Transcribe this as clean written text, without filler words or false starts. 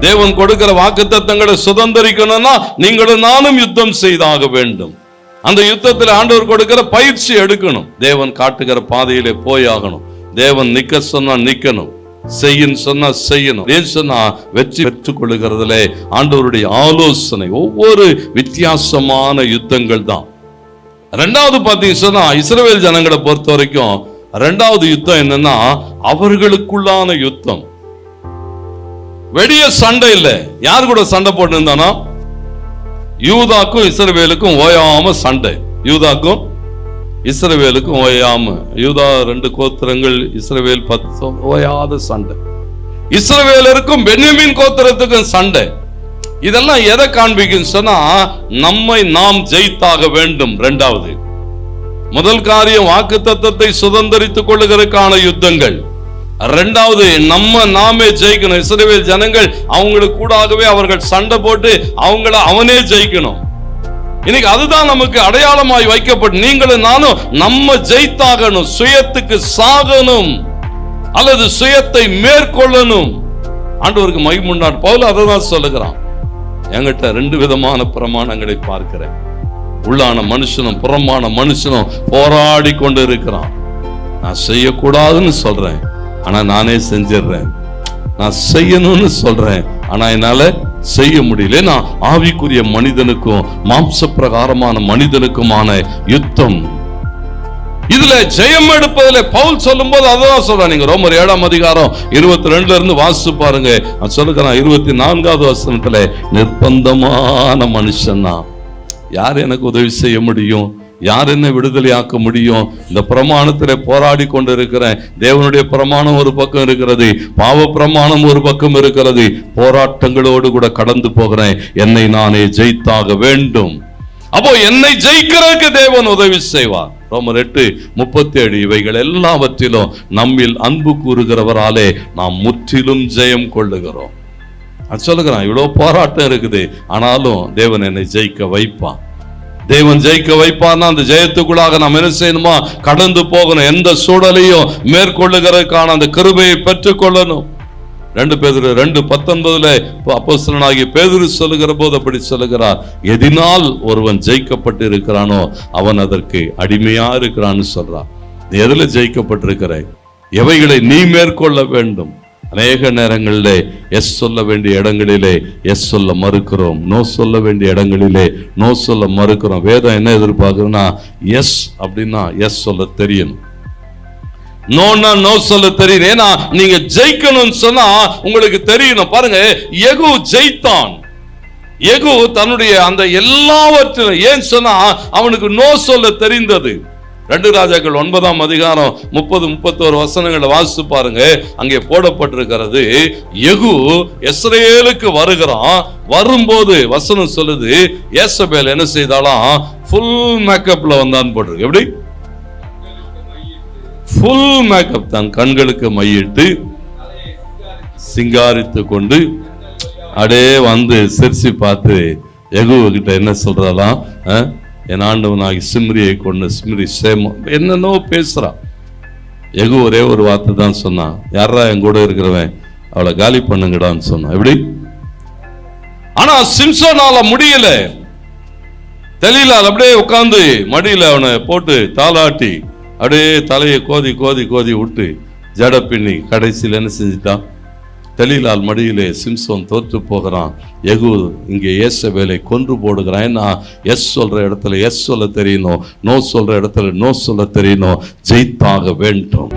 தேவன் கொடுக்கிற வாக்குத்தத்தங்களை சுதந்திரிக்கணும்னா நீங்களும் நானும் யுத்தம் செய்தாக வேண்டும். அந்த யுத்தத்தில் ஆண்டவர் கொடுக்கிற பயிற்சி எடுக்கணும். தேவன் காட்டுகிற பாதையிலே போயாகணும். தேவன் நிக்க சொன்னா நிக்கணும், செய்யும் சொன்னா செய்யணும். ஏன் சொன்னா வெற்றி பெற்றுக் கொள்ளுகிறதுல ஆண்டவருடைய ஆலோசனை ஒவ்வொரு வித்தியாசமான யுத்தங்கள் தான். ரெண்டாவது பாத்தீங்கன்னா சொன்னா இஸ்ரவேல் ஜனங்களை பொறுத்த வரைக்கும் ரெண்டாவது யுத்தம் என்னன்னா அவர்களுக்குள்ளான யுத்தம். வெளிய சண்டை இல்லை. யாரு கூட சண்டை போட்டு இருந்தானா? யூதாக்கும் இஸ்ரவேலுக்கும் ஓயாம சண்டை. யூதாக்கும் இஸ்ரவேலுக்கும் ஓயாம. யூதா 2 கோத்திரங்கள், இஸ்ரவேல் 10, ஓயாத சண்டை. இஸ்ரவேலருக்கும் பென்யமீன் கோத்திரத்துக்கும் சண்டை. இதெல்லாம் எதை காண்பிக்கும் சொன்னா நம்மை நாம் ஜெயித்தாக வேண்டும். ரெண்டாவது, முதல் காரியம் வாக்குத்தத்தத்தை சுதந்திரித்துக் கொள்ளுகிறதுக்கான யுத்தங்கள். ரெண்டாவது, நாமே ஜெயிக்கணும். இஸ்ரவேல் ஜனங்கள் அவங்களுக்கு கூடாகவே அவர்கள் சண்டை போட்டு அவனே ஜெயிக்கணும். இன்னைக்கு அதுதான் நமக்கு அடையாளமாய் வைக்கப்பட்டு நீங்களும் நானும் நம்ம ஜெயித்தாகணும். சுயத்துக்கு சாகணும் அல்லது சுயத்தை மேற்கொள்ளணும். ஆண்டவருக்கு மகிமுண்டான் பவுல் அதை தான் சொல்லுகிறான். என்கிட்ட 2 விதமான பிரமாணங்களை பார்க்கிறேன். உள்ளான மனுஷனும் புறமான மனுஷனும் போராடி கொண்டு இருக்கிறான். நான் செய்யக்கூடாதுன்னு சொல்றேன், ஆனா நானே செஞ்சிடுறேன். நான் செய்யணும்னு சொல்றேன், ஆனா என்னால செய்ய முடியல. நான் ஆவிக்குரிய மனிதனுக்கும் மாம்ச பிரகாரமான மனிதனுக்குமான யுத்தம். இதுல ஜெயம் எடுப்பதில் பவுல் சொல்லும் போது அதான் சொல்றான். நீங்க ரோமர் 7ஆம் அதிகாரம் 22 இருந்து வாசிச்சு பாருங்க. நான் சொல்லுகிறேன் 24வது வசனத்துல, நிர்பந்தமான மனுஷன் தான். யார் எனக்கு உதவி செய்ய முடியும்? யார் என்ன விடுதலையாக்க முடியும்? இந்த பிரமாணத்திலே போராடி கொண்டு இருக்கிறேன். தேவனுடைய பிரமாணம் ஒரு பக்கம் இருக்கிறது, பாவ பிரமாணம் ஒரு பக்கம் இருக்கிறது. போராட்டங்களோடு கூட கடந்து போகிறேன். என்னை நானே ஜெயித்தாக வேண்டும். அப்போ என்னை ஜெயிக்கிறதுக்கு தேவன் உதவி செய்வார். ரோமர் 8:37 இவைகள் எல்லாவற்றிலும் நம்மில் அன்பு கூறுகிறவராலே நாம் முற்றிலும் ஜெயம் கொள்ளுகிறோம். அது சொல்லுகிறான். இவ்வளவு போராட்டம் இருக்குது, ஆனாலும் தேவன் என்னை ஜெயிக்க வைப்பான். தேவன் ஜெயிக்க வைப்பார்னா அந்த ஜெயத்துக்குள்ளாக நாம் என்ன செய்யணுமா? கடந்து போகணும். எந்த சூழலையும் மேற்கொள்ளுகிறதுக்கான அந்த கிருபையை பெற்றுக் கொள்ளணும். 2 பேதுரு 2:19 அப்போஸ்தலனாகிய பேதுரு சொல்லுகிற போது அப்படி சொல்லுகிறார். எதினால் ஒருவன் ஜெயிக்கப்பட்டு இருக்கிறானோ அவன் அதற்கு அடிமையா இருக்கிறான்னு சொல்றான். நீ எதுல ஜெயிக்கப்பட்டிருக்கிற? எவைகளை நீ மேற்கொள்ள வேண்டும்? அநேக நேரங்களிலே எஸ் சொல்ல வேண்டிய இடங்களிலே எஸ் சொல்ல மறுக்கிறோம். நோ சொல்ல வேண்டிய இடங்களிலே நோ சொல்ல மறுக்கிறோம். வேதம் என்ன எதிர்பார்க்குறோம்னா எஸ் அப்படின்னா எஸ் சொல்ல தெரியணும், நோன்னா நோ சொல்ல தெரியும். ஏன்னா நீங்க ஜெயிக்கணும்னு சொன்னா உங்களுக்கு தெரியணும். பாருங்க, யெகூ ஜெயித்தான். யெகூ தன்னுடைய அந்த எல்லாவற்றிலும், ஏன் சொன்னா அவனுக்கு நோ சொல்ல தெரிந்தது. 2 ராஜாக்கள் 9ஆம் அதிகாரம் 30-31 வசனங்களை வாசித்து பாருங்க. அங்கே போடப்பட்டிருக்கிறது, யெகூ இஸ்ரவேலுக்கு வருகிறான். வரும்போது வசனம் சொல்லுது, யேசபேல் என்ன செய்தாலாம்? ஃபுல் மேக்கப்ல வந்தான் போட்டிருக்கு. எப்படி? Full makeup. தன் கண்களுக்கு மையிட்டு சிங்காரித்து கொண்டு அடே வந்து சிரிச்சு பார்த்து யெகூ கிட்ட என்ன சொல்றாலாம்? என் ஆண்டவனாகி சிம்ரியை கொண்டு சிம்ரி சேமம் என்னன்னோ பேசுறான். யெகூ ஒரே ஒரு வார்த்தை தான் சொன்னான். யாரா என் கூட இருக்கிறவன், அவளை காலி பண்ணுங்கடான்னு சொன்னான். எப்படி? ஆனா சிம்சோனால முடியல. தெளிலால் அப்படியே உட்கார்ந்து மடியில அவனை போட்டு தாளாட்டி அப்படியே தலையை கோதி கோதி கோதி விட்டு ஜட பின்னி கடைசியில் என்ன செஞ்சுட்டான்? தெளிலால் மடியிலே சிம்சோன் தோற்று போகிறான். யெகூ இங்கே யேசபேலை கொன்று போடுகிறான். ஏன்னா எஸ் சொல்ற இடத்துல எஸ் சொல்ல தெரியணும், நோ சொல்ற இடத்துல நோ சொல்ல தெரியணும். ஜெயித்தாக வேண்டும்.